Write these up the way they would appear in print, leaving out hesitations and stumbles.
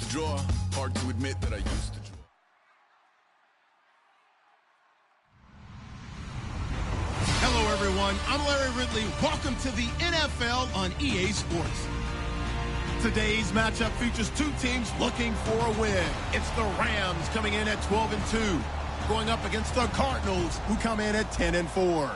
to draw, hard to admit that I used to draw. Hello, everyone. I'm Larry Ridley. Welcome to the NFL on EA Sports. Today's matchup features two teams looking for a win. It's the Rams coming in at 12-2, going up against the Cardinals, who come in at 10-4.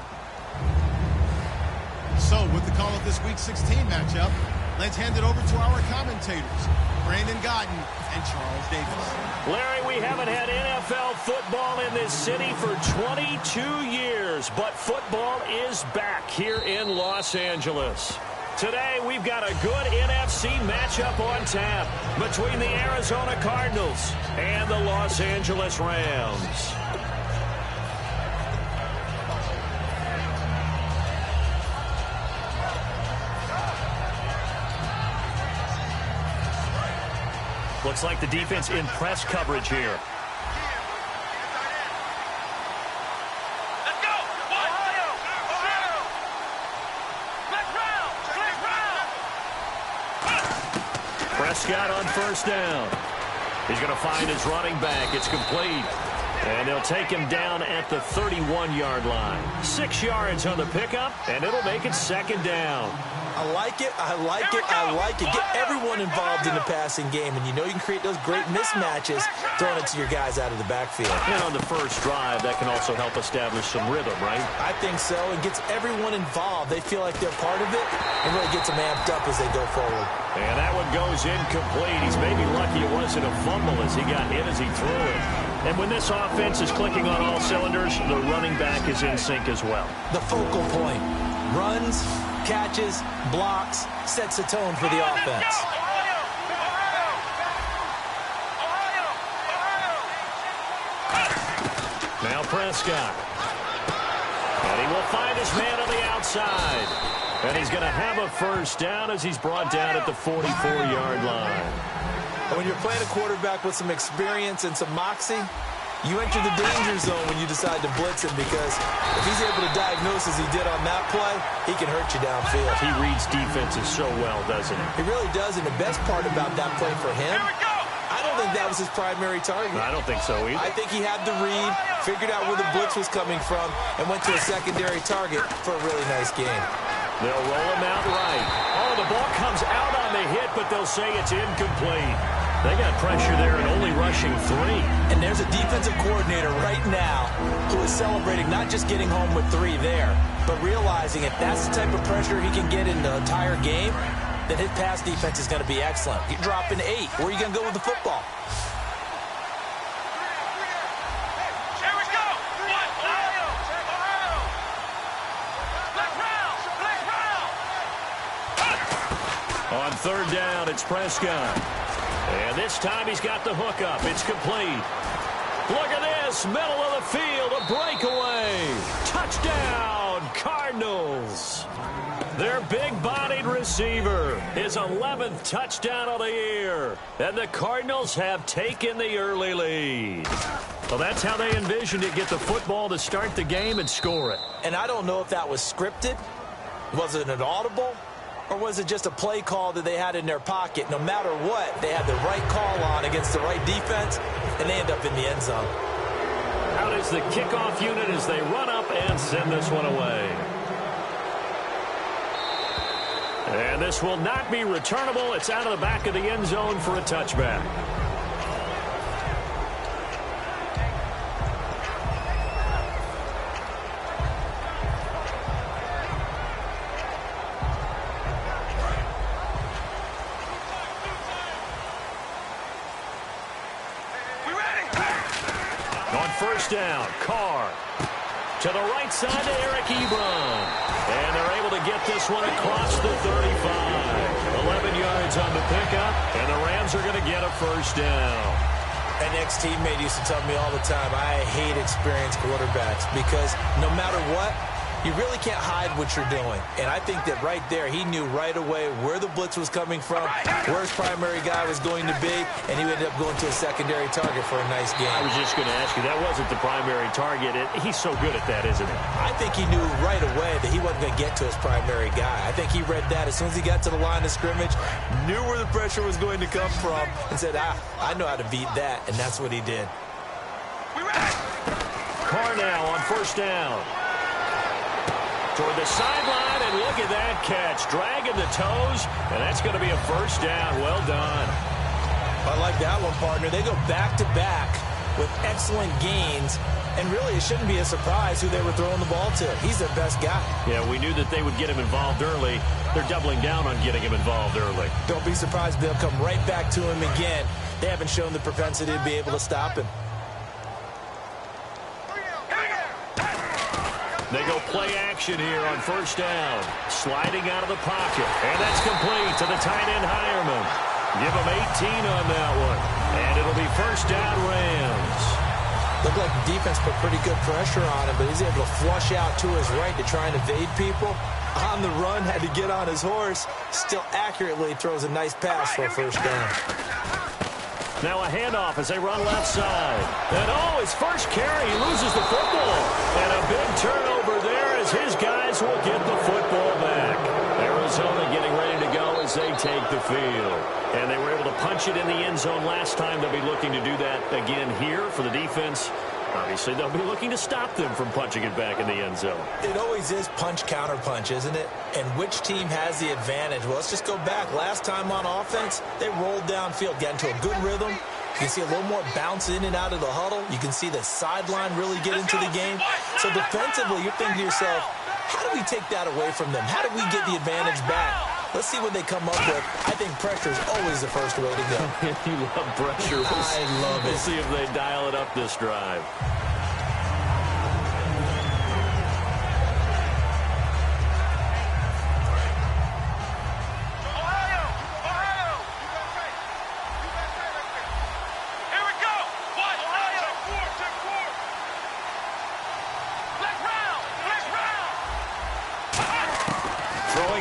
So, with the call of this Week 16 matchup, let's hand it over to our commentators, Brandon Godden and Charles Davis. Larry, we haven't had NFL football in this city for 22 years, but football is back here in Los Angeles. Today, we've got a good NFC matchup on tap between the Arizona Cardinals and the Los Angeles Rams. Looks like the defense in press coverage here. Let's go! Ohio! Prescott on first down. He's going to find his running back. It's complete. And they'll take him down at the 31-yard line. 6 yards on the pickup, and it'll make it second down. I like it. I like it. I like it. Get everyone involved in the passing game, and you know you can create those great mismatches throwing it to your guys out of the backfield. And on the first drive, that can also help establish some rhythm, right? I think so. It gets everyone involved. They feel like they're part of it, and really gets them amped up as they go forward. And that one goes incomplete. He's maybe lucky it wasn't a fumble as he got hit as he threw it. And when this offense is clicking on all cylinders, the running back is in sync as well. The focal point. Runs, catches, blocks, sets the tone for the offense. Now Prescott. And he will find his man on the outside. And he's going to have a first down as he's brought down at the 44-yard line. When you're playing a quarterback with some experience and some moxie, you enter the danger zone when you decide to blitz him, because if he's able to diagnose as he did on that play, he can hurt you downfield. He reads defenses so well, doesn't he? He really does, and the best part about that play for him, I don't think that was his primary target. I don't think so either. I think he had the read, figured out where the blitz was coming from, and went to a secondary target for a really nice game. They'll roll him out right. Oh, the ball comes out on the hit, but they'll say it's incomplete. They got pressure there and only rushing 3. And there's a defensive coordinator right now who is celebrating not just getting home with 3 there, but realizing if that's the type of pressure he can get in the entire game, then his pass defense is going to be excellent. You're dropping 8. Where are you going to go with the football? Here we go! Ohio! Black round! On third down, it's Prescott. And this time he's got the hook up. It's complete. Look at this. Middle of the field. A breakaway. Touchdown, Cardinals. Their big-bodied receiver. His 11th touchdown of the year. And the Cardinals have taken the early lead. Well, that's how they envisioned it. Get the football to start the game and score it. And I don't know if that was scripted. Was it an audible? Or was it just a play call that they had in their pocket? No matter what, they had the right call on against the right defense, and they end up in the end zone. Out is the kickoff unit as they run up and send this one away. And this will not be returnable. It's out of the back of the end zone for a touchback. First down, Carr to the right side to Eric Ebron. And they're able to get this one across the 35. 11 yards on the pickup, and the Rams are going to get a first down. An ex-teammate used to tell me all the time, I hate experienced quarterbacks because no matter what, You really can't hide what you're doing. And I think that right there, he knew right away where the blitz was coming from, where his primary guy was going to be, and he ended up going to a secondary target for a nice game. I was just going to ask you, that wasn't the primary target. He's so good at that, isn't he? I think he knew right away that he wasn't going to get to his primary guy. I think he read that as soon as he got to the line of scrimmage, knew where the pressure was going to come from, and said, I know how to beat that, and that's what he did. Carr now on first down. Toward the sideline, and look at that catch. Dragging the toes, and that's going to be a first down. Well done. I like that one, partner. They go back-to-back with excellent gains, and really it shouldn't be a surprise who they were throwing the ball to. He's their best guy. Yeah, we knew that they would get him involved early. They're doubling down on getting him involved early. Don't be surprised they'll come right back to him again. They haven't shown the propensity to be able to stop him. They go play action here on first down. Sliding out of the pocket. And that's complete to the tight end Hireman. Give him 18 on that one. And it'll be first down Rams. Looked like the defense put pretty good pressure on him, but he's able to flush out to his right to try and evade people. On the run, had to get on his horse. Still accurately throws a nice pass for a first down. Now a handoff as they run left side. And his first carry, he loses the football. And a big turnover there as his guys will get the football back. Arizona getting ready to go as they take the field. And they were able to punch it in the end zone last time. They'll be looking to do that again here for the defense. Obviously, they'll be looking to stop them from punching it back in the end zone. It always is punch-counter-punch, isn't it? And which team has the advantage? Well, let's just go back. Last time on offense, they rolled downfield, got into a good rhythm. You can see a little more bounce in and out of the huddle. You can see the sideline really get into the game. So defensively, you're thinking to yourself, how do we take that away from them? How do we get the advantage back? Let's see what they come up with. I think pressure is always the first way to go. You love pressure. I love it. We'll see if they dial it up this drive.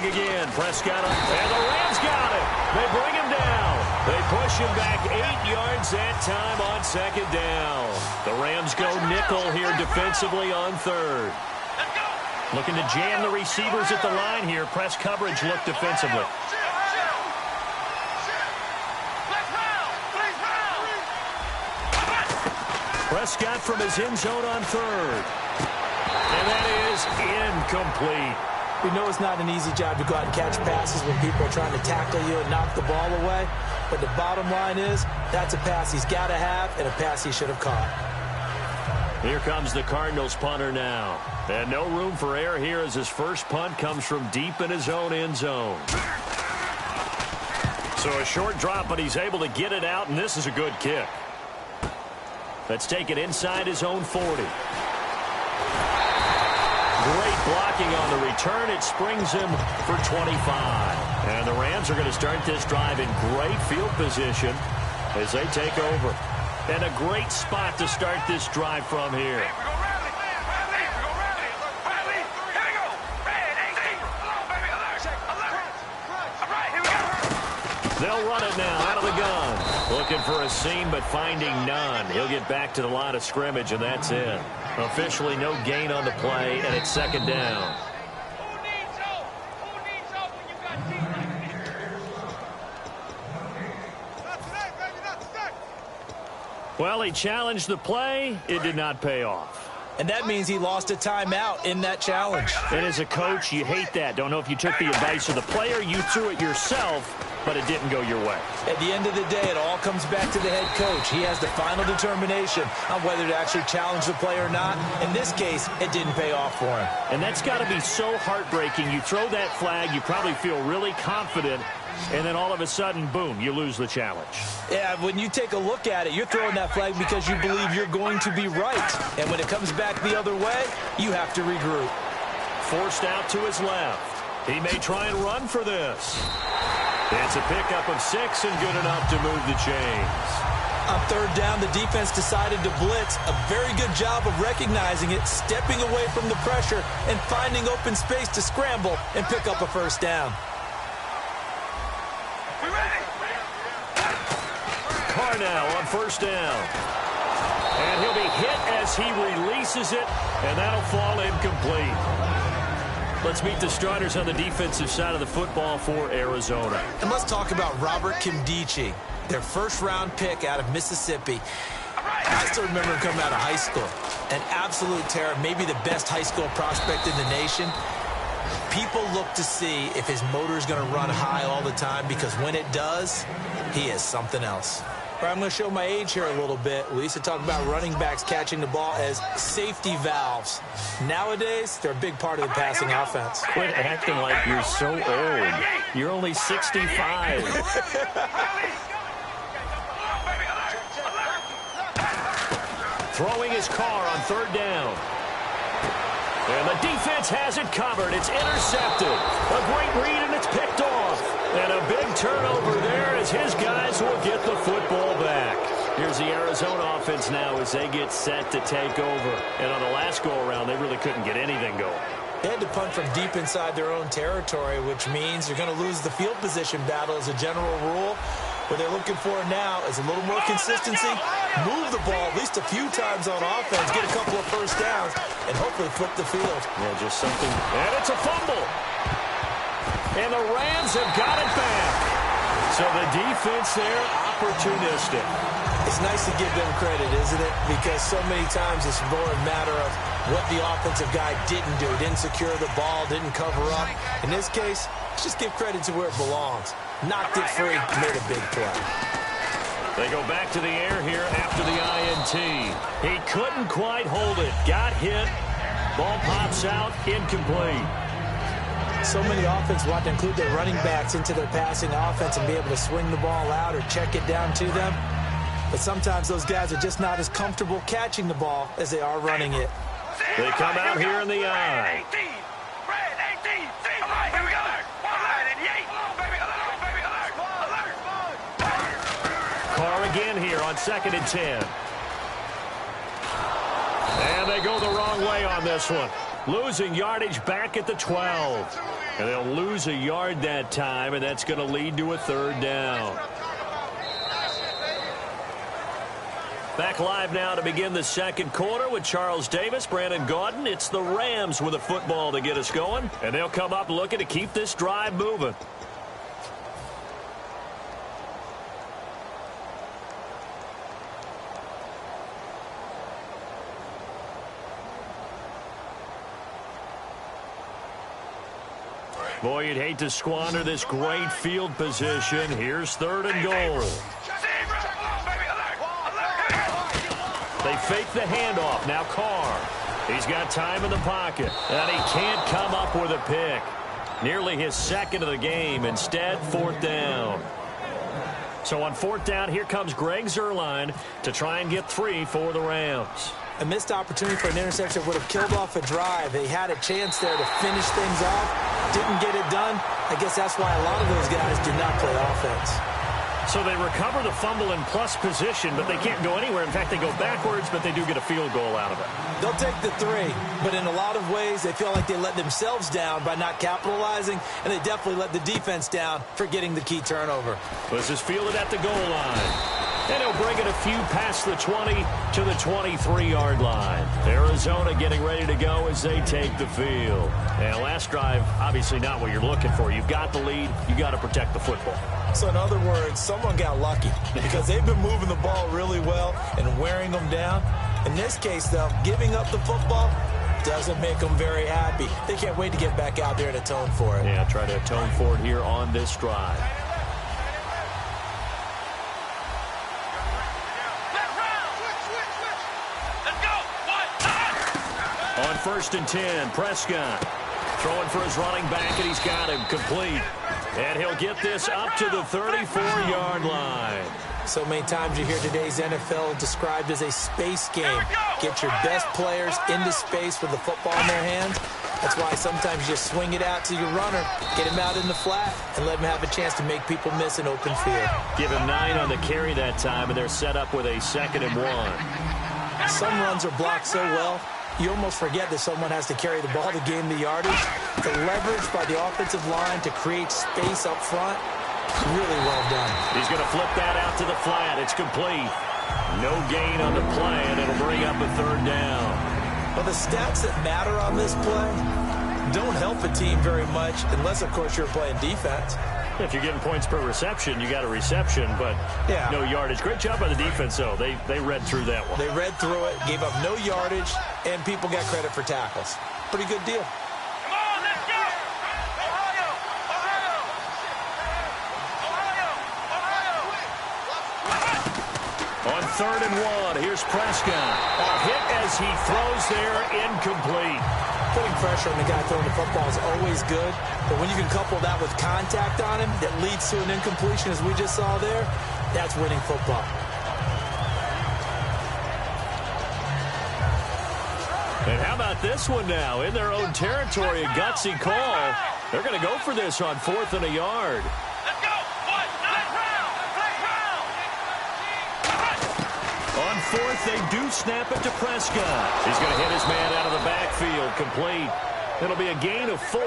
Again, Prescott, and the Rams got it. They bring him down. They push him back 8 yards that time on second down. The Rams go nickel here defensively on third. Looking to jam the receivers at the line here. Press coverage look defensively. Prescott from his end zone on third. And that is incomplete. We know it's not an easy job to go out and catch passes when people are trying to tackle you and knock the ball away. But the bottom line is, that's a pass he's got to have and a pass he should have caught. Here comes the Cardinals punter now. And no room for error here as his first punt comes from deep in his own end zone. So a short drop, but he's able to get it out, and this is a good kick. Let's take it inside his own 40. Great blocking on the return. It springs him for 25. And the Rams are going to start this drive in great field position as they take over. And a great spot to start this drive from here. They'll run it now out of the gun. Looking for a seam, but finding none. He'll get back to the line of scrimmage, and that's it. Officially no gain on the play, and it's second down. Well, he challenged the play. It did not pay off. And that means he lost a timeout in that challenge. And as a coach, you hate that. Don't know if you took the advice of the player. You threw it yourself, but it didn't go your way. At the end of the day, it all comes back to the head coach. He has the final determination on whether to actually challenge the play or not. In this case, it didn't pay off for him. And that's got to be so heartbreaking. You throw that flag, you probably feel really confident, and then all of a sudden, boom, you lose the challenge. Yeah, when you take a look at it, you're throwing that flag because you believe you're going to be right. And when it comes back the other way, you have to regroup. Forced out to his left. He may try and run for this. It's a pickup of 6 and good enough to move the chains. On third down, the defense decided to blitz. A very good job of recognizing it, stepping away from the pressure, and finding open space to scramble and pick up a first down. Carnell on first down. And he'll be hit as he releases it, and that'll fall incomplete. Let's meet the starters on the defensive side of the football for Arizona. And let's talk about Robert Kimdichie, their first-round pick out of Mississippi. I still remember him coming out of high school. An absolute terror, maybe the best high school prospect in the nation. People look to see if his motor is going to run high all the time, because when it does, he is something else. I'm going to show my age here a little bit. We used to talk about running backs catching the ball as safety valves. Nowadays, they're a big part of the passing offense. Quit acting like you're so old. You're only 65. Throwing his car on third down. And the defense has it covered. It's intercepted. A great read, and it's picked off. And a big turnover there as his guys will get the football back. Here's the Arizona offense now as they get set to take over. And on the last go-around, they really couldn't get anything going. They had to punt from deep inside their own territory, which means you're going to lose the field position battle as a general rule. What they're looking for now is a little more consistency, move the ball at least a few times on offense, get a couple of first downs, and hopefully flip the field. Yeah, just something. And it's a fumble. And the Rams have got it back. So the defense there, opportunistic. It's nice to give them credit, isn't it? Because so many times it's more a matter of what the offensive guy didn't do. Didn't secure the ball, didn't cover up. In this case, let's just give credit to where it belongs. Knocked it free, made a big play. They go back to the air here after the INT. He couldn't quite hold it. Got hit. Ball pops out, incomplete. So many offenses want to include their running backs into their passing offense and be able to swing the ball out or check it down to them. But sometimes those guys are just not as comfortable catching the ball as they are running it. They come out here in the eye. Carr again here on 2nd and 10. And they go the wrong way on this one. Losing yardage back at the 12. And they'll lose a yard that time, and that's going to lead to a third down. Back live now to begin the second quarter with Charles Davis, Brandon Gaudin. It's the Rams with a football to get us going, and they'll come up looking to keep this drive moving. Boy, you'd hate to squander this great field position. Here's 3rd and goal. They fake the handoff. Now Carr. He's got time in the pocket. And he can't come up with a pick. Nearly his 2nd of the game. Instead, 4th down. So on 4th down, here comes Greg Zuerlein to try and get 3 for the Rams. A missed opportunity for an interception would have killed off a drive. They had a chance there to finish things off. Didn't get it done. I guess that's why a lot of those guys do not play offense. So they recover the fumble in plus position, but they can't go anywhere. In fact, they go backwards, but they do get a field goal out of it. They'll take the 3, but in a lot of ways, they feel like they let themselves down by not capitalizing, and they definitely let the defense down for getting the key turnover. This is fielded at the goal line. And he'll bring it a few past the 20 to the 23-yard line. Arizona getting ready to go as they take the field. And last drive, obviously not what you're looking for. You've got the lead. You got to protect the football. So in other words, someone got lucky because they've been moving the ball really well and wearing them down. In this case, though, giving up the football doesn't make them very happy. They can't wait to get back out there and atone for it. Yeah, try to atone for it here on this drive. On 1st and 10, Prescott throwing for his running back, and he's got him complete. And he'll get this up to the 34-yard line. So many times you hear today's NFL described as a space game. Get your best players into space with the football in their hands. That's why sometimes you just swing it out to your runner, get him out in the flat, and let him have a chance to make people miss an open field. Give him 9 on the carry that time, and they're set up with a 2nd and 1. Some runs are blocked so well, you almost forget that someone has to carry the ball to gain the yardage. The leverage by the offensive line to create space up front, really well done. He's going to flip that out to the flat. It's complete. No gain on the play, and it'll bring up a 3rd down. Well, the stats that matter on this play don't help a team very much unless, of course, you're playing defense. If you're getting points per reception, you got a reception, but no yardage. Great job by the defense, though. They read through that one. They read through it, gave up no yardage, and people got credit for tackles. Pretty good deal. Come on, let's go! Ohio! Ohio! Ohio! Ohio! On 3rd and 1, here's Prescott. A hit as he throws there, incomplete. Putting pressure on the guy throwing the football is always good, but when you can couple that with contact on him that leads to an incompletion, as we just saw there, that's winning football. And how about this one now? In their own territory, a gutsy call. They're going to go for this on 4th and a yard. Let's go! What? Flag round! On 4th, they do snap it to Prescott. He's going to hit his man out of the backfield, complete. It'll be a gain of 4.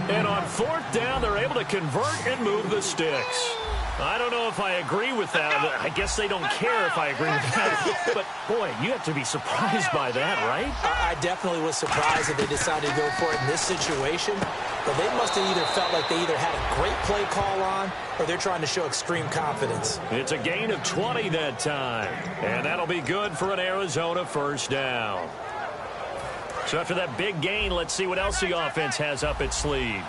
And on 4th down, they're able to convert and move the sticks. I don't know if I agree with that. I guess they don't care if I agree with that. But, boy, you have to be surprised by that, right? I definitely was surprised that they decided to go for it in this situation. But they must have either felt like they either had a great play call on or they're trying to show extreme confidence. It's a gain of 20 that time. And that'll be good for an Arizona 1st down. So after that big gain, let's see what else the offense has up its sleeve.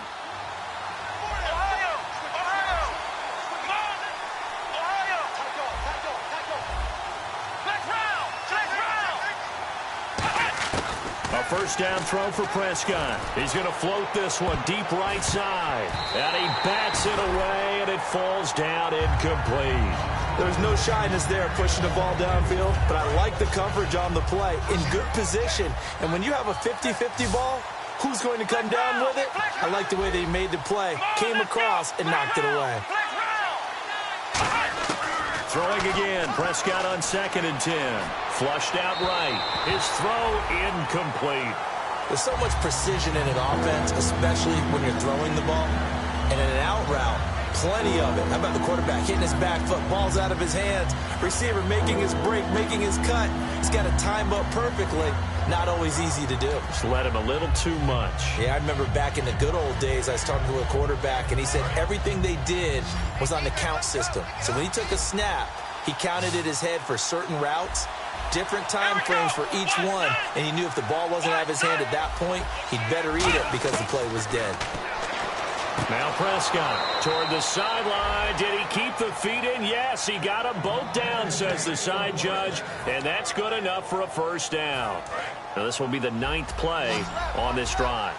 A 1st down throw for Prescott. He's going to float this one deep right side. And he bats it away, and it falls down incomplete. There's no shyness there pushing the ball downfield, but I like the coverage on the play. In good position. And when you have a 50-50 ball, who's going to come down with it? I like the way they made the play. Came across and knocked it away. Throwing again. Prescott on 2nd and 10. Flushed out right. His throw incomplete. There's so much precision in an offense, especially when you're throwing the ball. And in an out route, plenty of it. How about the quarterback hitting his back foot, ball's out of his hands, receiver making his break, making his cut. He's got to time up perfectly. Not always easy to do. Just let him a little too much. Yeah, I remember back in the good old days, I was talking to a quarterback, and he said everything they did was on the count system. So when he took a snap, he counted in his head for certain routes, different time frames for each one, and he knew if the ball wasn't out of his hand at that point, he'd better eat it because the play was dead. Now Prescott toward the sideline. Did he keep the feet in? Yes, he got them both down, says the side judge, and that's good enough for a 1st down. Now this will be the 9th play on this drive.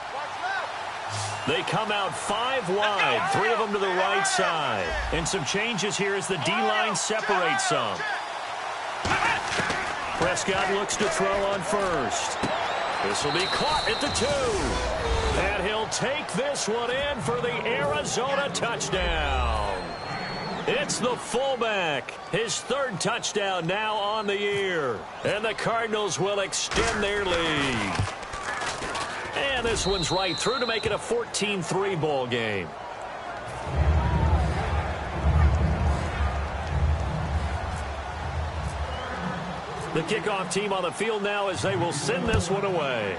They come out 5 wide, 3 of them to the right side. And some changes here as the D-line separates some. Prescott looks to throw on 1st. This will be caught at the 2. And he'll take this one in for the Arizona touchdown. It's the fullback. His 3rd touchdown now on the year. And the Cardinals will extend their lead. And this one's right through to make it a 14-3 ball game. The kickoff team on the field now as they will send this one away.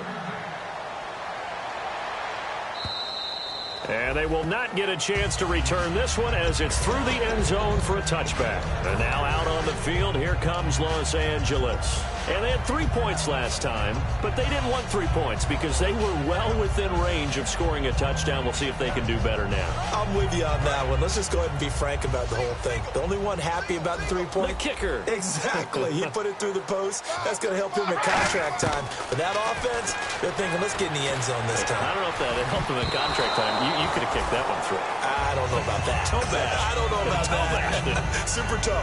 And they will not get a chance to return this one as it's through the end zone for a touchback. And now out on the field, here comes Los Angeles. And they had 3 points last time, but they didn't want 3 points because they were well within range of scoring a touchdown. We'll see if they can do better now. I'm with you on that one. Let's just go ahead and be frank about the whole thing. The only one happy about the 3-point? The kicker. Exactly. He put it through the post. That's going to help him at contract time. But that offense, they're thinking, let's get in the end zone this time. I don't know if that helped him at contract time. You could have kicked that one through. I don't know about that. Toe bash. I don't know about that. Super toe.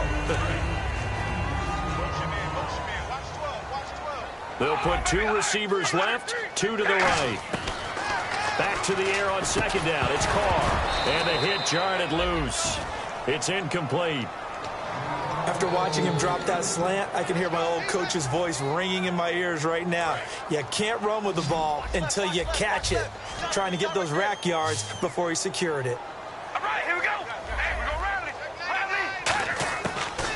They'll put 2 receivers left, 2 to the right. Back to the air on second down. It's Carr. And the hit jarred it loose. It's incomplete. After watching him drop that slant, I can hear my old coach's voice ringing in my ears right now. You can't run with the ball until you catch it. Trying to get those rack yards before he secured it. All right, here we go. Hey, we go rally.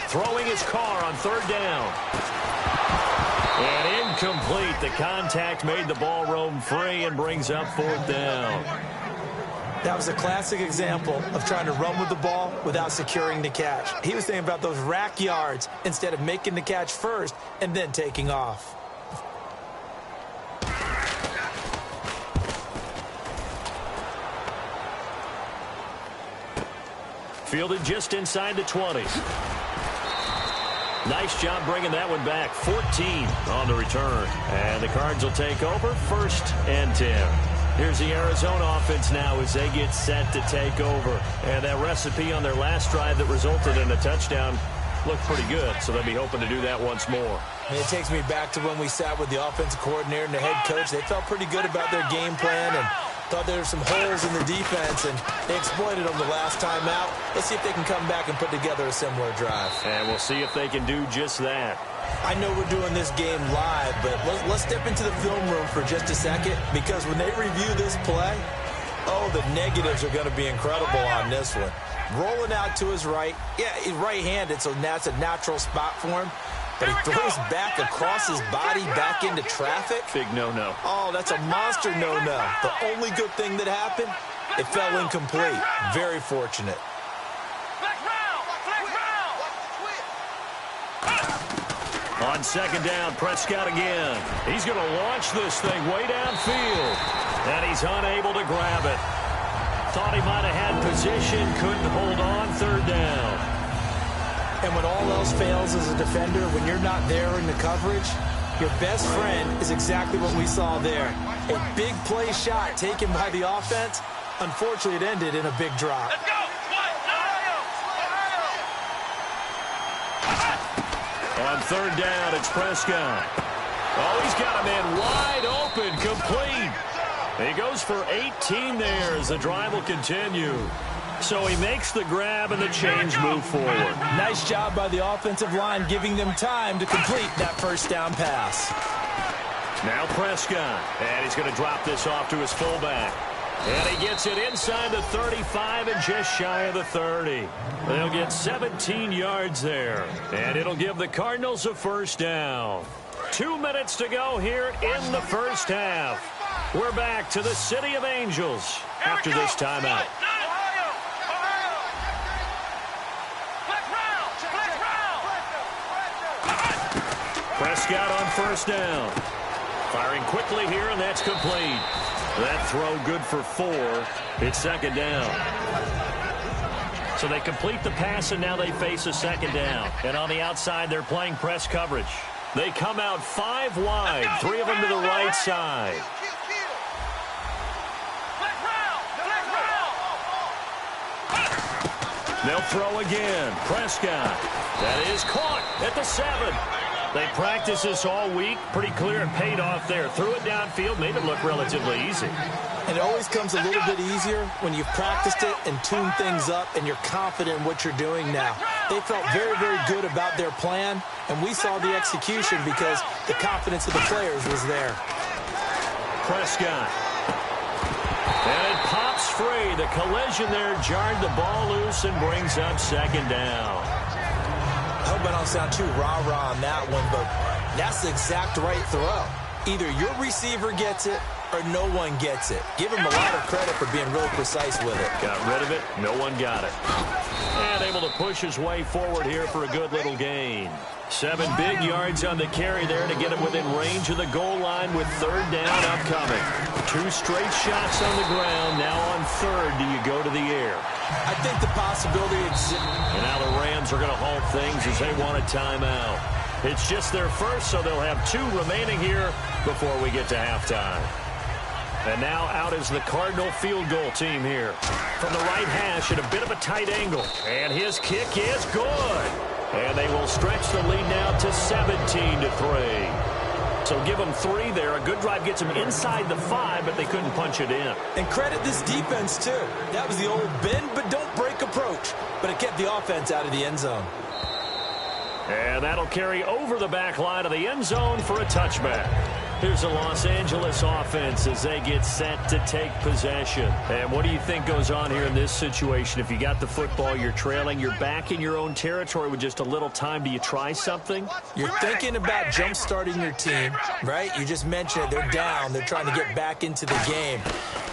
Throwing his Carr on third down. And incomplete. The contact made the ball roam free and brings up fourth down. That was a classic example of trying to run with the ball without securing the catch. He was thinking about those rack yards instead of making the catch first and then taking off. Fielded just inside the 20s. Nice job bringing that one back. 14 on the return. And the Cards will take over 1st and 10. Here's the Arizona offense now as they get set to take over. And that recipe on their last drive that resulted in a touchdown looked pretty good, so they'll be hoping to do that once more. And it takes me back to when we sat with the offensive coordinator and the head coach. They felt pretty good about their game plan and thought there were some holes in the defense, and they exploited them the last time out. Let's see if they can come back and put together a similar drive. And we'll see if they can do just that. I know we're doing this game live, but let's step into the film room for just a second, because when they review this play, oh, the negatives are going to be incredible on this one. Rolling out to his right. Yeah, he's right-handed, so that's a natural spot for him. But he throws back across his body back into traffic. Big no-no. Oh, that's a monster no-no. The only good thing that happened, it fell incomplete. Very fortunate. On second down, Prescott again. He's going to launch this thing way downfield. And he's unable to grab it. Thought he might have had position, couldn't hold on, third down. And when all else fails as a defender, when you're not there in the coverage, your best friend is exactly what we saw there. A big play shot taken by the offense. Unfortunately, it ended in a big drop. Let's go. On third down, it's Prescott. Oh, he's got a man wide open, complete. He goes for 18 there as the drive will continue. So he makes the grab and the change move forward. Nice job by the offensive line, giving them time to complete that first down pass. Now Prescott, and he's going to drop this off to his fullback. And he gets it inside the 35 and just shy of the 30. They'll get 17 yards there. And it'll give the Cardinals a first down. 2 minutes to go here in the first half. We're back to the City of Angels after this timeout. Prescott on first down. Firing quickly here, and that's complete. That throw good for 4. It's second down. So they complete the pass, and now they face a second down. And on the outside, they're playing press coverage. They come out 5 wide, 3 of them to the right side. They'll throw again. Prescott. That is caught at the 7. They practiced this all week. Pretty clear it paid off there. Threw it downfield, made it look relatively easy. And it always comes a little bit easier when you've practiced it and tuned things up and you're confident in what you're doing now. They felt very, very good about their plan, and we saw the execution because the confidence of the players was there. Prescott. And it pops free. The collision there jarred the ball loose and brings up second down. I hope I don't sound too rah-rah on that one, but that's the exact right throw. Either your receiver gets it or no one gets it. Give him a lot of credit for being really precise with it. Got rid of it. No one got it. And able to push his way forward here for a good little gain. 7 big yards on the carry there to get him within range of the goal line with third down upcoming. 2 straight shots on the ground. Now on third, do you go to the air? I think the possibility exists. And now the Rams are going to halt things as they want a timeout. It's just their first, so they'll have 2 remaining here before we get to halftime. And now out is the Cardinal field goal team here. From the right hash at a bit of a tight angle. And his kick is good. And they will stretch the lead now to 17-3. So give them 3 there. A good drive gets them inside the 5, but they couldn't punch it in. And credit this defense, too. That was the old bend but don't break approach. But it kept the offense out of the end zone. And that'll carry over the back line of the end zone for a touchback. Here's the Los Angeles offense as they get set to take possession. And what do you think goes on here in this situation? If you got the football, you're trailing, you're back in your own territory with just a little time. Do you try something? You're thinking about jump-starting your team, right? You just mentioned it. They're down. They're trying to get back into the game.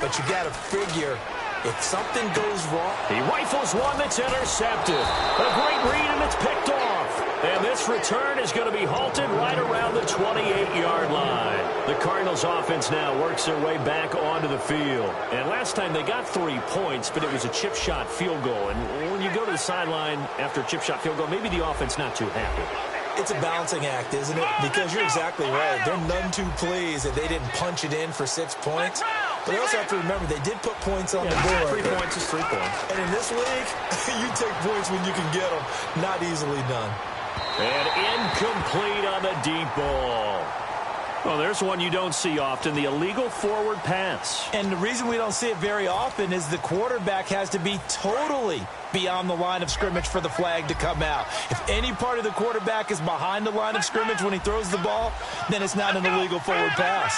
But you got to figure if something goes wrong. He rifles one that's intercepted. A great read, and it's picked off. And this return is going to be halted right around the 28-yard line. The Cardinals offense now works their way back onto the field. And last time they got 3 points, but it was a chip shot field goal. And when you go to the sideline after a chip shot field goal, maybe the offense not too happy. It's a balancing act, isn't it? Because you're exactly right. They're none too pleased that they didn't punch it in for 6 points. But they also have to remember they did put points on the board. 3 points is 3 points. And in this league, you take points when you can get them. Not easily done. And incomplete on the deep ball. Well, there's one you don't see often, the illegal forward pass. And the reason we don't see it very often is the quarterback has to be totally beyond the line of scrimmage for the flag to come out. If any part of the quarterback is behind the line of scrimmage when he throws the ball, then it's not an illegal forward pass.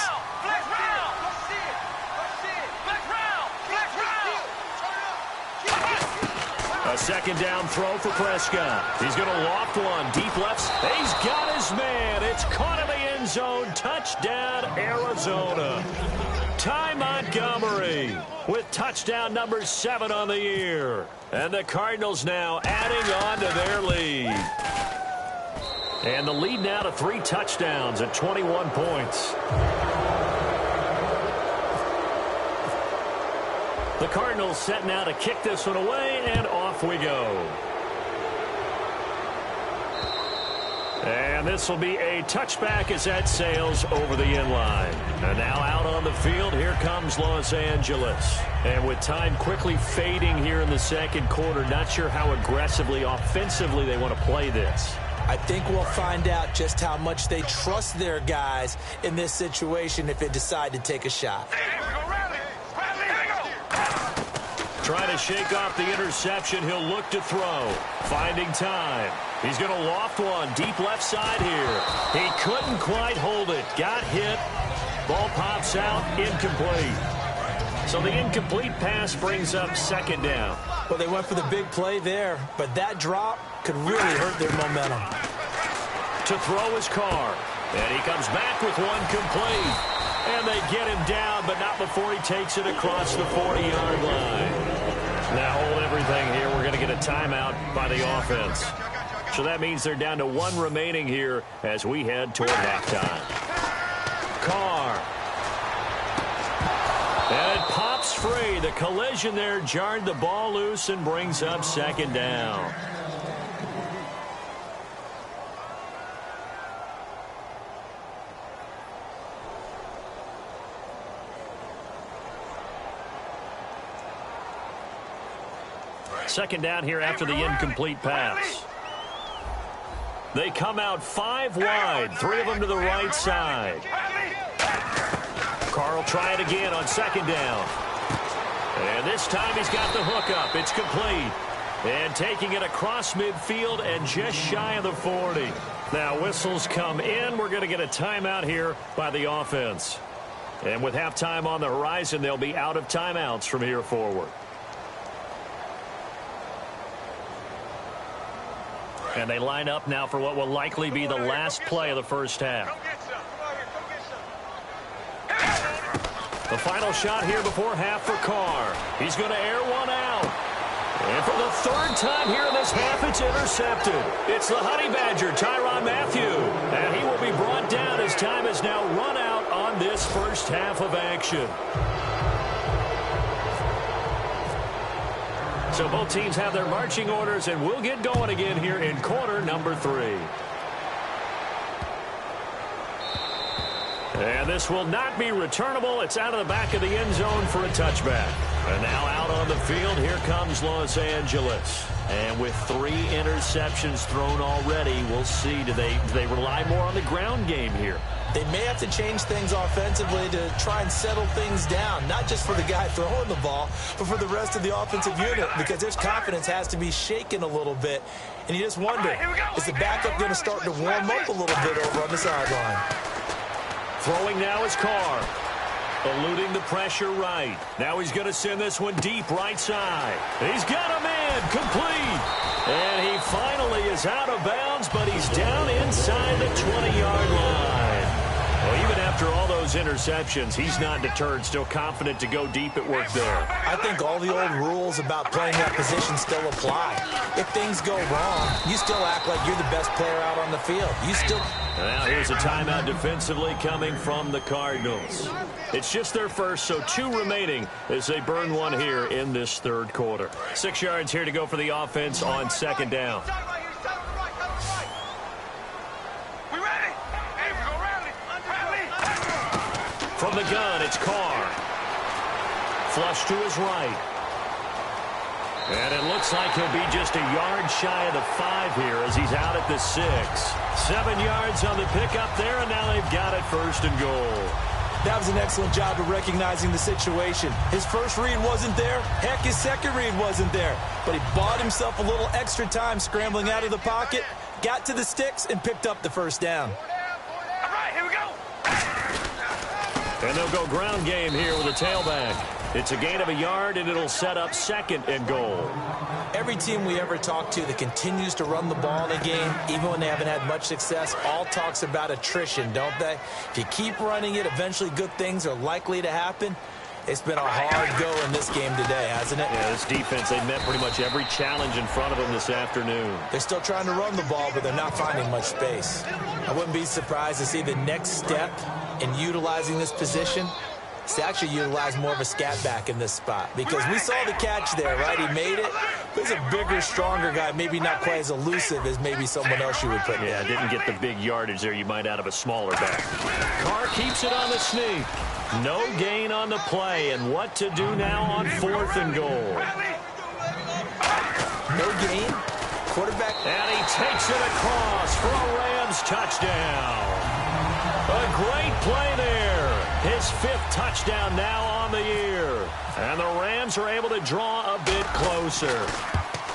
A second down throw for Prescott. He's going to loft one. Deep left. He's got his man. It's caught in the end zone. Touchdown, Arizona. Ty Montgomery with touchdown number 7 on the year. And the Cardinals now adding on to their lead. And the lead now to 3 touchdowns at 21 points. The Cardinals set now to kick this one away, and off we go. And this will be a touchback as that sails over the inline. And now out on the field, here comes Los Angeles. And with time quickly fading here in the second quarter, not sure how aggressively, offensively they want to play this. I think we'll find out just how much they trust their guys in this situation if they decide to take a shot. Trying to shake off the interception. He'll look to throw. Finding time. He's going to loft one. Deep left side here. He couldn't quite hold it. Got hit. Ball pops out. Incomplete. So the incomplete pass brings up second down. Well, they went for the big play there, but that drop could really hurt their momentum. To throw his car. And he comes back with one complete. And they get him down, but not before he takes it across the 40-yard line. Now hold everything here. We're going to get a timeout by the offense. So that means they're down to 1 remaining here as we head toward halftime. Carr. And it pops free. The collision there jarred the ball loose and brings up second down. Second down here after the incomplete pass. They come out 5 wide, 3 of them to the right side. Carr will try it again on second down. And this time he's got the hookup. It's complete. And taking it across midfield and just shy of the 40. Now whistles come in. We're going to get a timeout here by the offense. And with halftime on the horizon, they'll be out of timeouts from here forward. And they line up now for what will likely be the last play of the first half. The final shot here before half for Carr. He's going to air one out. And for the 3rd time here in this half, it's intercepted. It's the Honey Badger, Tyrann Mathieu. And he will be brought down as time has now run out on this first half of action. So both teams have their marching orders, and we'll get going again here in quarter number 3. And this will not be returnable. It's out of the back of the end zone for a touchback. And now out on the field, here comes Los Angeles. And with 3 interceptions thrown already, we'll see. Do they rely more on the ground game here? They may have to change things offensively to try and settle things down, not just for the guy throwing the ball, but for the rest of the offensive unit, because their confidence has to be shaken a little bit. And you just wonder, is the backup going to start to warm up a little bit over on the sideline? Throwing now is Carr. Eluding the pressure right. Now he's going to send this one deep right side. He's got a man complete. And he finally is out of bounds, but he's down inside the 20-yard line. Well, even after all those interceptions, he's not deterred, still confident to go deep at work there. I think all the old rules about playing that position still apply. If things go wrong, you still act like you're the best player out on the field. You still... Now here's a timeout defensively coming from the Cardinals. It's just their first, so 2 remaining as they burn one here in this third quarter. 6 yards here to go for the offense on second down. From the gun, it's Carr. Flush to his right. And it looks like he'll be just a yard shy of the 5 here as he's out at the 6. 7 yards on the pickup there, and now they've got it first and goal. That was an excellent job of recognizing the situation. His first read wasn't there. Heck, his second read wasn't there. But he bought himself a little extra time scrambling out of the pocket, got to the sticks, and picked up the first down. All right, here we go. And they'll go ground game here with a tailback. It's a gain of a yard, and it'll set up second and goal. Every team we ever talk to that continues to run the ball in a game, even when they haven't had much success, all talks about attrition, don't they? If you keep running it, eventually good things are likely to happen. It's been a hard go in this game today, hasn't it? Yeah, this defense, they met pretty much every challenge in front of them this afternoon. They're still trying to run the ball, but they're not finding much space. I wouldn't be surprised to see the next step in utilizing this position is to actually utilize more of a scat back in this spot, because we saw the catch there, right? He made it. He's a bigger, stronger guy, maybe not quite as elusive as maybe someone else you would put in. Yeah, didn't get the big yardage there you might out of a smaller back. Carr keeps it on the sneak. No gain on the play, and what to do now on 4th and goal. No gain. Quarterback. And he takes it across for a Rams touchdown. A great play there. His 5th touchdown now on the year. And the Rams are able to draw a bit closer.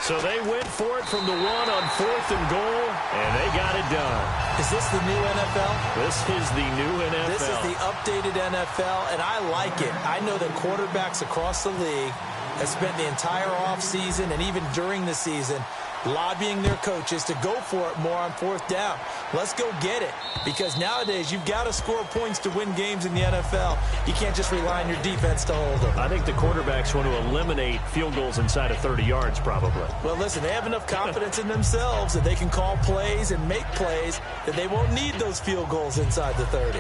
So they went for it from the 1 on 4th and goal, and they got it done. Is this the new NFL? This is the new NFL. This is the updated NFL, and I like it. I know that quarterbacks across the league have spent the entire offseason and even during the season lobbying their coaches to go for it more on 4th down. Let's go get it, because nowadays you've got to score points to win games in the NFL. You can't just rely on your defense to hold them. I think the quarterbacks want to eliminate field goals inside of 30 yards probably. Well, listen, they have enough confidence in themselves that they can call plays and make plays that they won't need those field goals inside the 30.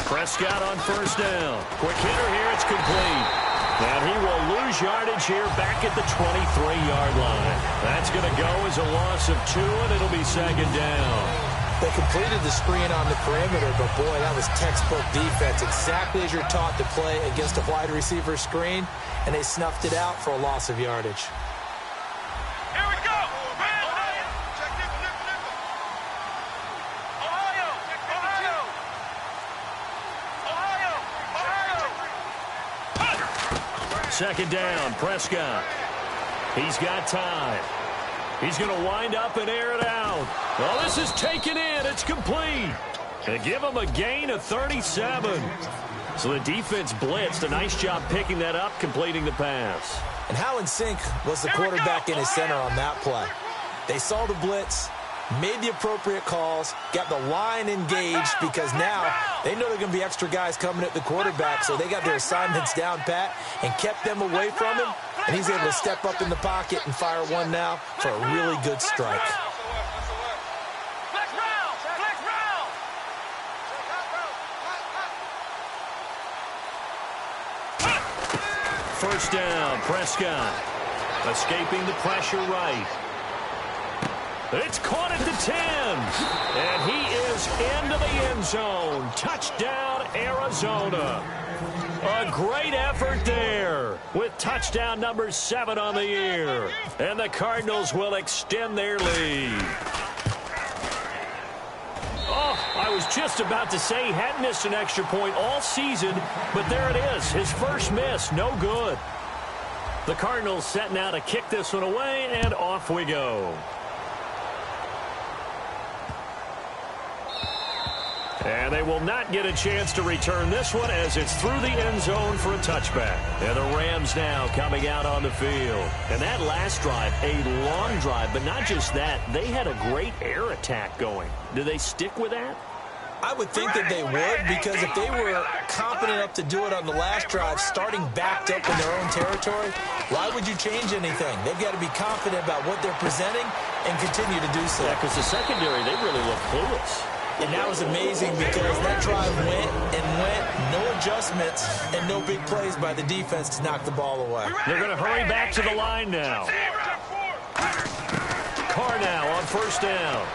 Prescott on 1st down. Quick hitter here, it's complete. And he will lose yardage here back at the 23-yard line. That's going to go as a loss of 2, and it'll be 2nd down. They completed the screen on the perimeter, but boy, that was textbook defense, exactly as you're taught to play against a wide receiver screen, and they snuffed it out for a loss of yardage. Here we go. Second down, Prescott. He's got time. He's going to wind up and air it out. Well, this is taken in. It's complete. They give him a gain of 37. So the defense blitzed. A nice job picking that up, completing the pass. And how in sync was the quarterback and his center on that play? They saw the blitz, made the appropriate calls, got the line engaged, because now they know there are going to be extra guys coming at the quarterback, so they got their assignments down pat and kept them away from him, and he's able to step up in the pocket and fire one now for a really good strike. First down, Prescott. Escaping the pressure right. It's caught at the 10. And he is into the end zone. Touchdown, Arizona. A great effort there with touchdown number 7 on the year. And the Cardinals will extend their lead. Oh, I was just about to say he hadn't missed an extra point all season, but there it is. His first miss, no good. The Cardinals set now to kick this one away, and off we go. And they will not get a chance to return this one as it's through the end zone for a touchback. And the Rams now coming out on the field. And that last drive, a long drive, but not just that. They had a great air attack going. Do they stick with that? I would think that they would, because if they were confident enough to do it on the last drive, starting backed up in their own territory, why would you change anything? They've got to be confident about what they're presenting and continue to do so. Yeah, because the secondary, they really look clueless. And that was amazing because that drive went and went, no adjustments, and no big plays by the defense to knock the ball away. They're going to hurry back to the line now. Carr now on first down.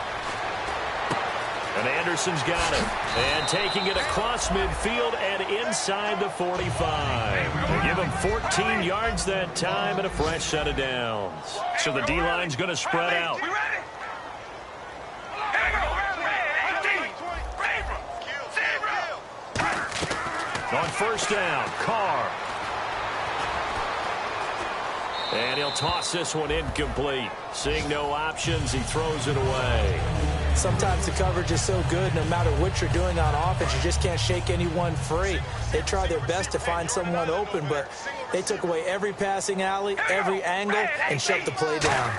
And Anderson's got it. And taking it across midfield and inside the 45. They give him 14 yards that time and a fresh set of downs. So the D-line's going to spread out. On first down, Carr. And he'll toss this one incomplete. Seeing no options, he throws it away. Sometimes the coverage is so good, no matter what you're doing on offense, you just can't shake anyone free. They try their best to find someone open, but they took away every passing alley, every angle, and shut the play down.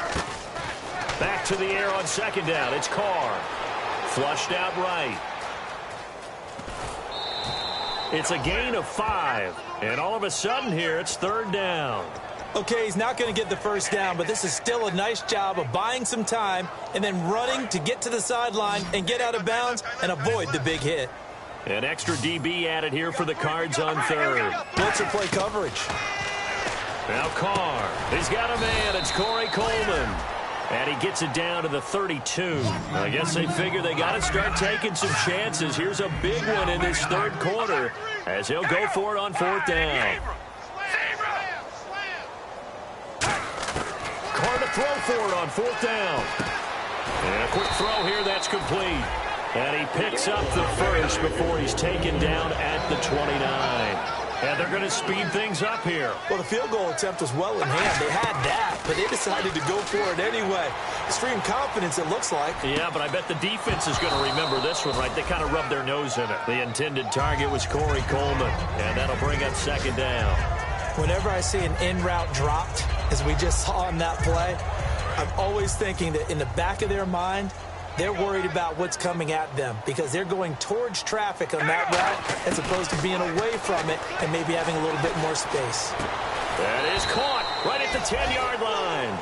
Back to the air on second down. It's Carr. Flushed out right. It's a gain of 5. And all of a sudden here, it's third down. Okay, he's not going to get the first down, but this is still a nice job of buying some time and then running to get to the sideline and get out of bounds and avoid the big hit. An extra DB added here for the Cards on third. Blitzer play coverage. Now Carr. He's got a man. It's Corey Coleman. And he gets it down to the 32. I guess they figure they got to start taking some chances. Here's a big one in this third quarter as he'll go for it on fourth down. Carr to throw for it on fourth down. And a quick throw here that's complete. And he picks up the first before he's taken down at the 29. And they're going to speed things up here. Well, the field goal attempt was well in hand. They had that, but they decided to go for it anyway. Extreme confidence, it looks like. Yeah, but I bet the defense is going to remember this one, right? They kind of rubbed their nose in it. The intended target was Corey Coleman, and that'll bring up second down. Whenever I see an in-route dropped, as we just saw in that play, I'm always thinking that in the back of their mind, they're worried about what's coming at them because they're going towards traffic on that route as opposed to being away from it and maybe having a little bit more space. That is caught right at the 10-yard line.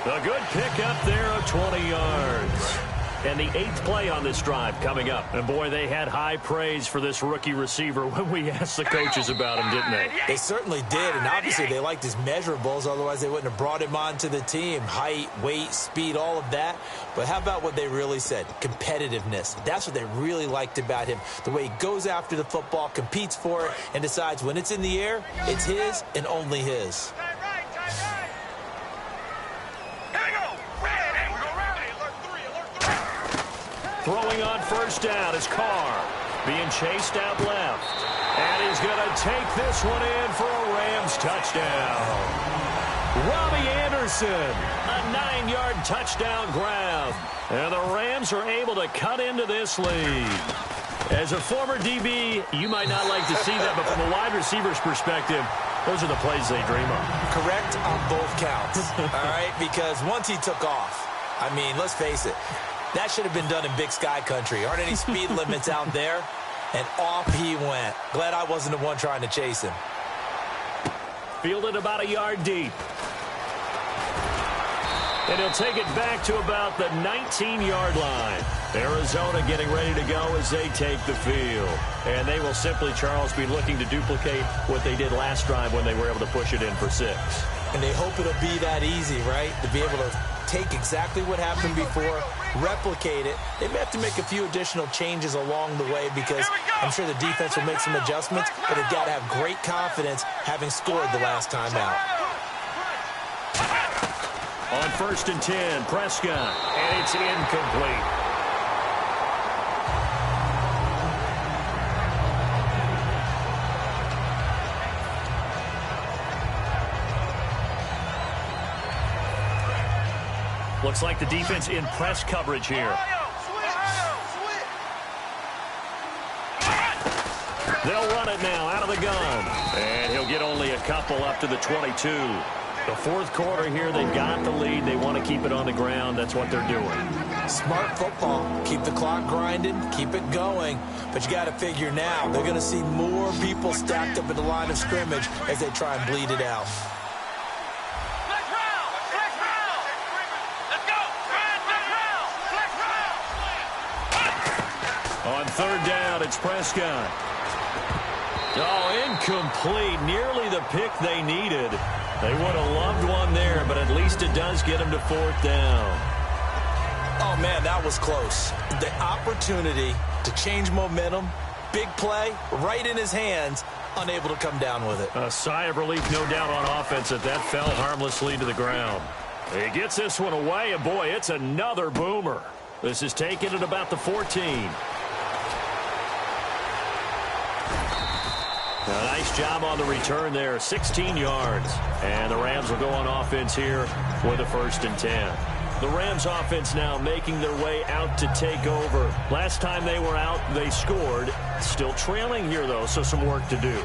A good pickup there of 20 yards. And the 8th play on this drive coming up. And, boy, they had high praise for this rookie receiver when we asked the coaches about him, didn't they? They certainly did, and obviously they liked his measurables. Otherwise, they wouldn't have brought him onto the team. Height, weight, speed, all of that. But how about what they really said? Competitiveness. That's what they really liked about him. The way he goes after the football, competes for it, and decides when it's in the air, it's his and only his. Throwing on first down is Carr. Being chased out left. And he's going to take this one in for a Rams touchdown. Robbie Anderson, a 9-yard touchdown grab. And the Rams are able to cut into this lead. As a former DB, you might not like to see that, but from a wide receiver's perspective, those are the plays they dream of. Correct on both counts, all right? Because once he took off, I mean, let's face it, that should have been done in Big Sky Country. Aren't any speed limits out there? And off he went. Glad I wasn't the one trying to chase him. Fielded about a yard deep. And he'll take it back to about the 19-yard line. Arizona getting ready to go as they take the field. And they will simply, Charles, be looking to duplicate what they did last drive when they were able to push it in for 6. And they hope it'll be that easy, right? To be able to take exactly what happened before, replicate it. They may have to make a few additional changes along the way because I'm sure the defense will make some adjustments, but they've got to have great confidence having scored the last time out. On 1st and 10, Prescott, and it's incomplete. Looks like the defense in press coverage here. They'll run it now out of the gun. And he'll get only a couple up to the 22. The fourth quarter here, they've got the lead. They want to keep it on the ground. That's what they're doing. Smart football. Keep the clock grinding. Keep it going. But you got to figure now, they're going to see more people stacked up at the line of scrimmage as they try and bleed it out. On 3rd down, it's Prescott. Oh, incomplete. Nearly the pick they needed. They would have loved one there, but at least it does get them to 4th down. Oh, man, that was close. The opportunity to change momentum, big play, right in his hands, unable to come down with it. A sigh of relief, no doubt, on offense that fell harmlessly to the ground. He gets this one away, and boy, it's another boomer. This is taken at about the 14. A nice job on the return there, 16 yards. And the Rams will go on offense here with a 1st and 10. The Rams offense now making their way out to take over. Last time they were out, they scored. Still trailing here, though, so some work to do.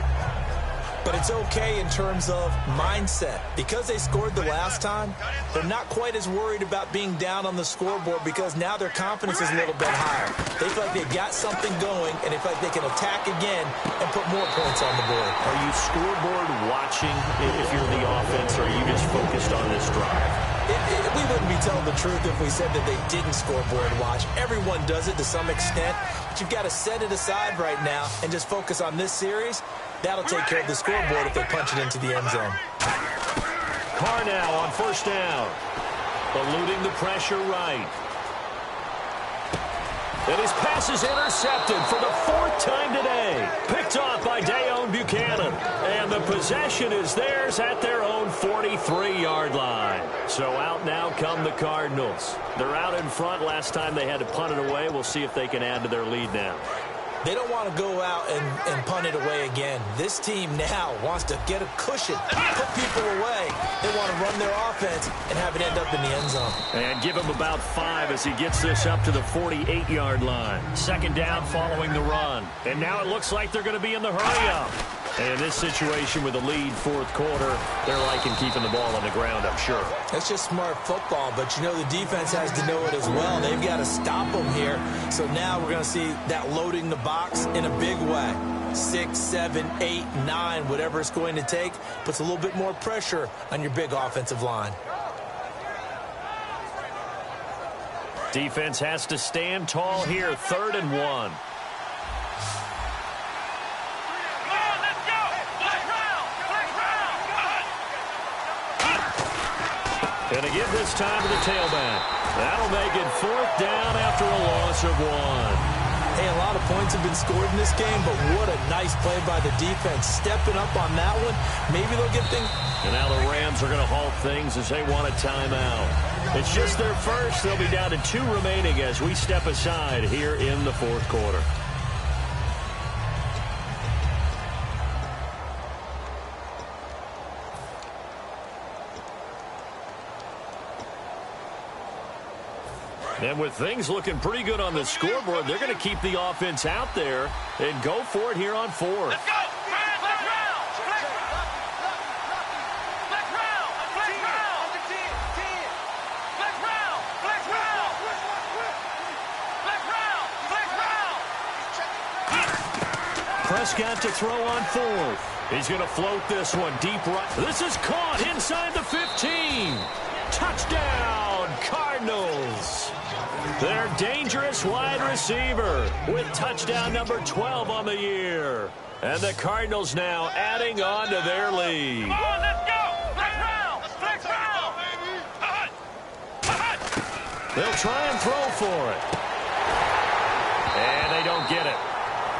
But it's okay in terms of mindset. Because they scored the last time, they're not quite as worried about being down on the scoreboard because now their confidence is a little bit higher. They feel like they've got something going, and they feel like they can attack again and put more points on the board. Are you scoreboard watching if you're the offense, or are you just focused on this drive? We wouldn't be telling the truth if we said that they didn't scoreboard watch. Everyone does it to some extent, but you've got to set it aside right now and just focus on this series. That'll take care of the scoreboard if they punch it into the end zone. Carr now on 1st down. Eluding the pressure right. And his pass is intercepted for the 4th time today. Picked off by Dayon Buchanan. And the possession is theirs at their own 43-yard line. So out now come the Cardinals. They're out in front. Last time they had to punt it away. We'll see if they can add to their lead now. They don't want to go out and punt it away again. This team now wants to get a cushion, put people away. They want to run their offense and have it end up in the end zone. And give him about 5 as he gets this up to the 48-yard line. 2nd down following the run. And now it looks like they're going to be in the hurry-up. And in this situation with the lead 4th quarter, they're liking keeping the ball on the ground, I'm sure. That's just smart football, but you know the defense has to know it as well. They've got to stop them here. So now we're going to see that loading the box in a big way. 6, 7, 8, 9, whatever it's going to take, puts a little bit more pressure on your big offensive line. Defense has to stand tall here, 3rd and 1. And again this time to the tailback. That'll make it 4th down after a loss of 1. Hey, a lot of points have been scored in this game, but what a nice play by the defense. Stepping up on that one, maybe they'll get things. And now the Rams are going to halt things as they want a timeout. It's just their first. They'll be down to 2 remaining as we step aside here in the 4th quarter. And with things looking pretty good on the scoreboard, they're going to keep the offense out there and go for it here on 4th. Let's go! Prescott to throw on 4th. He's going to float this one deep right. This is caught inside the 15. Touchdown, Cardinals. Their dangerous wide receiver with touchdown number 12 on the year. And the Cardinals now adding on to their lead. Come on, let's go! Flex round! Flex round! They'll try and throw for it. And they don't get it.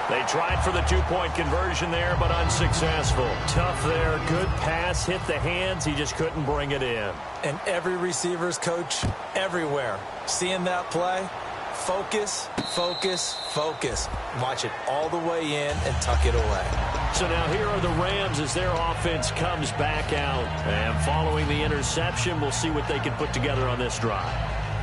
They tried for the two-point conversion there, but unsuccessful. Tough there. Good pass. Hit the hands. He just couldn't bring it in. And every receiver's coach everywhere. Seeing that play, focus, focus, focus. Watch it all the way in and tuck it away. So now here are the Rams as their offense comes back out. And following the interception, we'll see what they can put together on this drive.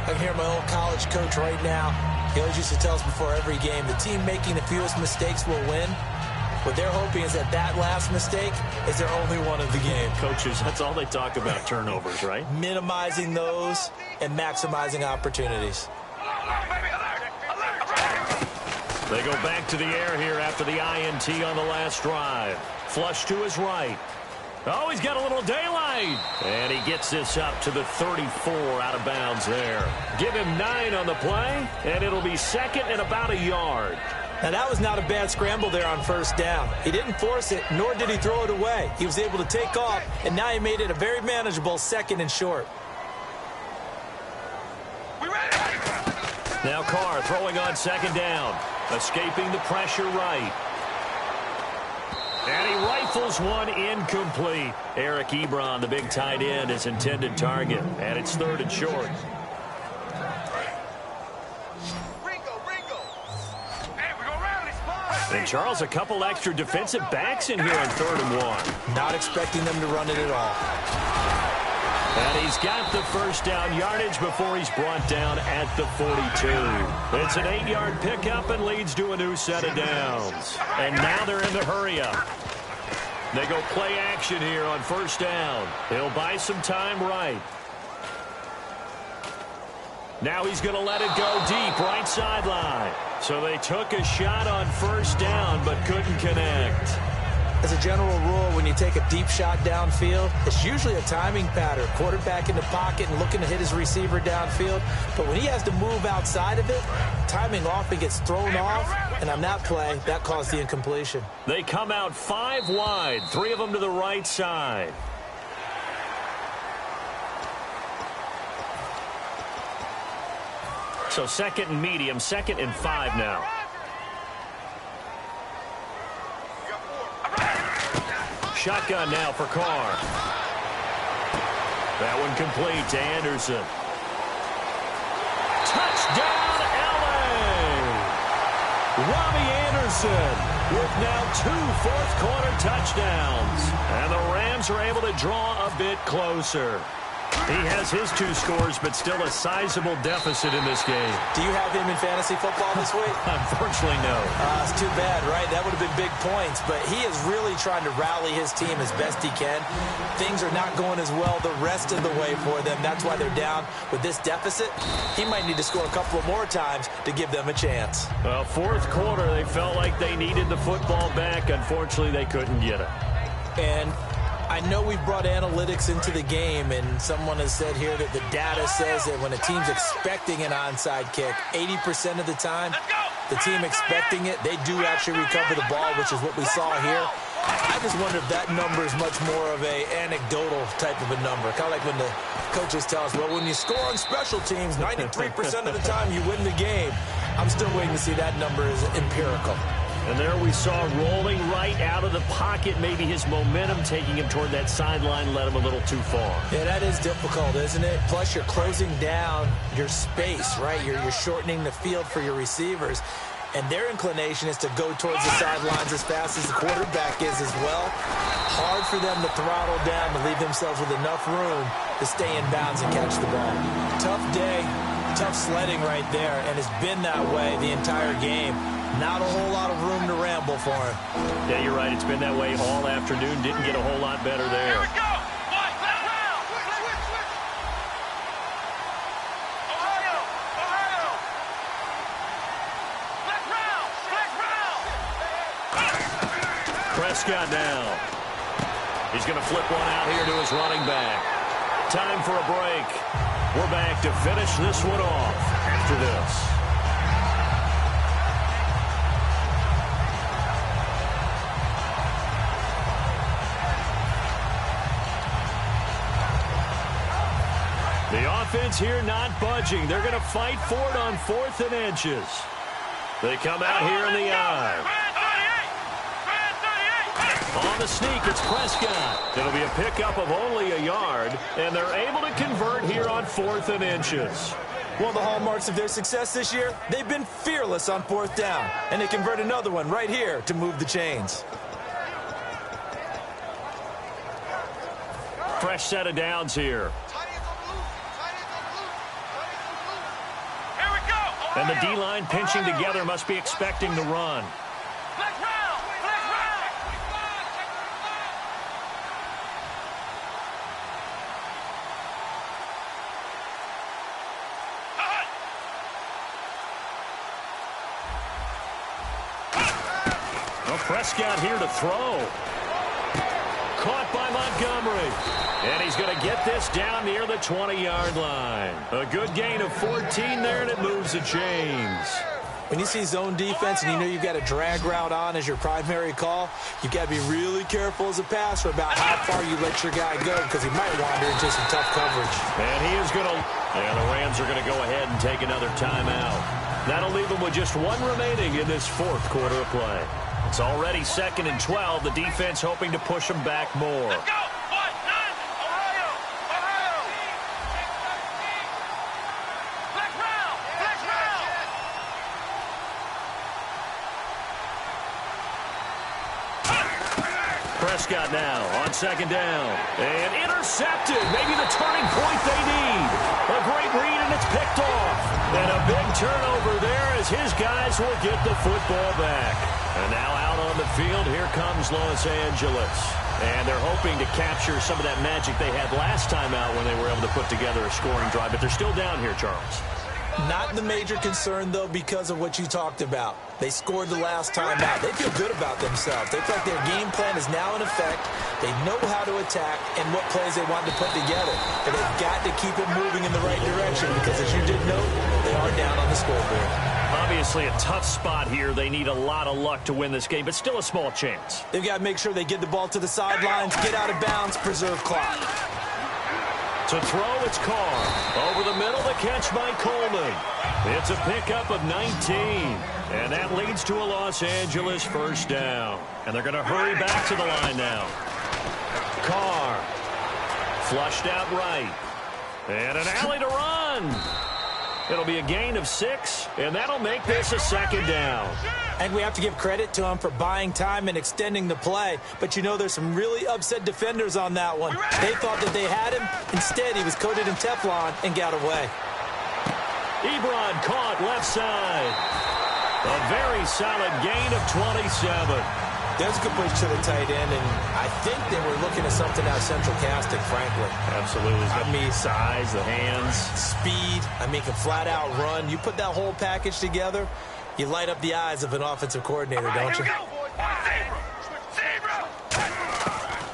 I can hear my old college coach right now. He always used to tell us before every game, the team making the fewest mistakes will win. What they're hoping is that last mistake is their only one of the game. Coaches, that's all they talk about, turnovers, right? Minimizing those and maximizing opportunities. They go back to the air here after the INT on the last drive. Flush to his right. Oh, he's got a little daylight. And he gets this up to the 34 out of bounds there. Give him 9 on the play, and it'll be second and about a yard. Now, that was not a bad scramble there on first down. He didn't force it, nor did he throw it away. He was able to take off, and now he made it a very manageable second and short. Now Carr throwing on second down. Escaping the pressure right. And he rifles one incomplete. Eric Ebron, the big tight end, his intended target. And it's third and short. And Charles, a couple extra defensive backs in here on 3rd and 1. Not expecting them to run it at all. And he's got the first down yardage before he's brought down at the 42. It's an 8-yard pickup and leads to a new set of downs. And now they're in the hurry-up. They go play action here on first down. He'll buy some time right. Now he's going to let it go deep, right sideline. So they took a shot on first down but couldn't connect. As a general rule, when you take a deep shot downfield, it's usually a timing pattern. Quarterback in the pocket and looking to hit his receiver downfield. But when he has to move outside of it, timing often gets thrown off. And on that play, that caused the incompletion. They come out 5 wide, 3 of them to the right side. So second and medium, 2nd and 5 now. Shotgun now for Carr. That one complete to Anderson. Touchdown, L.A. Robbie Anderson with now 2 fourth-quarter touchdowns. And the Rams are able to draw a bit closer. He has his 2 scores, but still a sizable deficit in this game. Do you have him in fantasy football this week? Unfortunately, no. It's too bad, right? That would have been big points. But he is really trying to rally his team as best he can. Things are not going as well the rest of the way for them. That's why they're down with this deficit. He might need to score a couple of more times to give them a chance. Well, 4th quarter, they felt like they needed the football back. Unfortunately, they couldn't get it. And I know we've brought analytics into the game, and someone has said here that the data says that when a team's expecting an onside kick, 80% of the time, the team expecting it, they do actually recover the ball, which is what we saw here. I just wonder if that number is much more of a anecdotal type of a number. Kind of like when the coaches tell us, well, when you score on special teams, 93% of the time you win the game. I'm still waiting to see that number is empirical. And there we saw rolling right out of the pocket. Maybe his momentum taking him toward that sideline led him a little too far. Yeah, that is difficult, isn't it? Plus, you're closing down your space, right? You're shortening the field for your receivers. And their inclination is to go towards the sidelines as fast as the quarterback is as well. Hard for them to throttle down to leave themselves with enough room to stay in bounds and catch the ball. Tough day, tough sledding right there, and it's been that way the entire game. Not a whole lot of room to ramble for him. Yeah, you're right. It's been that way all afternoon. Didn't get a whole lot better there. Here we go. Ohio. Prescott now. He's going to flip one out here to his running back. Time for a break. We're back to finish this one off after this. The offense here not budging. They're going to fight for it on 4th and inches. They come out here in the eye. On the sneak, it's Prescott. It'll be a pickup of only a yard, and they're able to convert here on 4th and inches. One of the hallmarks of their success this year, they've been fearless on 4th down, and they convert another one right here to move the chains. Fresh set of downs here. And the D-line pinching together must be expecting the run. Well, Prescott here to throw. Caught by Montgomery. And he's going to get this down near the 20-yard line. A good gain of 14 there, and it moves the chains. When you see zone defense and you know you've got a drag route on as your primary call, you've got to be really careful as a passer about how far you let your guy go because he might wander into some tough coverage. And he is going to... And the Rams are going to go ahead and take another timeout. That'll leave them with just one remaining in this 4th quarter of play. It's already 2nd and 12. The defense hoping to push them back more. Let's go! Prescott now on 2nd down. And intercepted. Maybe the turning point they need. A great read, and it's picked off. And a big turnover there as his guys will get the football back. And now out on the field, here comes Los Angeles. And they're hoping to capture some of that magic they had last time out when they were able to put together a scoring drive. But they're still down here, Charles. Not the major concern, though, because of what you talked about. They scored the last time out. They feel good about themselves. They feel like their game plan is now in effect. They know how to attack and what plays they want to put together. But they've got to keep it moving in the right direction because, as you did note, they are down on the scoreboard. Obviously a tough spot here. They need a lot of luck to win this game, but still a small chance. They've got to make sure they get the ball to the sidelines, get out of bounds, preserve clock. To throw, it's Carr. Over the middle, the catch by Coleman. It's a pickup of 19. And that leads to a Los Angeles 1st down. And they're going to hurry back to the line now. Carr. Flushed out right. And an alley to run. It'll be a gain of 6, and that'll make this a 2nd down. And we have to give credit to him for buying time and extending the play. But you know there's some really upset defenders on that one. They thought that they had him. Instead, he was coated in Teflon and got away. Ebron caught left side. A very solid gain of 27. There's a good push to the tight end, and I think they were looking at something out of central casting, frankly. Absolutely. I mean, size, the hands. Speed. I mean, can flat out run. You put that whole package together, you light up the eyes of an offensive coordinator, don't you?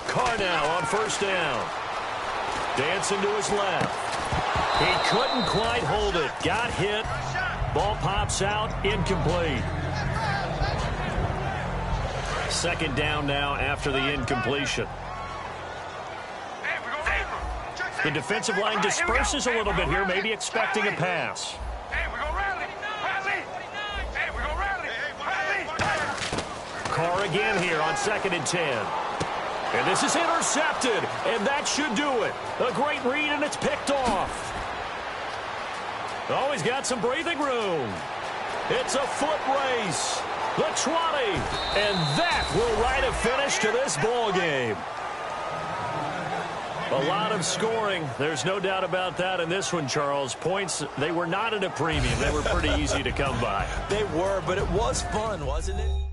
Carr now on 1st down. Dancing to his left. He couldn't quite hold it. Got hit. Ball pops out. Incomplete. 2nd down now after the incompletion. The defensive line disperses a little bit here, maybe expecting a pass. Carr again here on 2nd and 10. And this is intercepted, and that should do it. A great read, and it's picked off. Oh, he's got some breathing room. It's a foot race. The 20, and that will write a finish to this ball game. A lot of scoring. There's no doubt about that in this one, Charles. Points, they were not at a premium. They were pretty easy to come by. They were, but it was fun, wasn't it?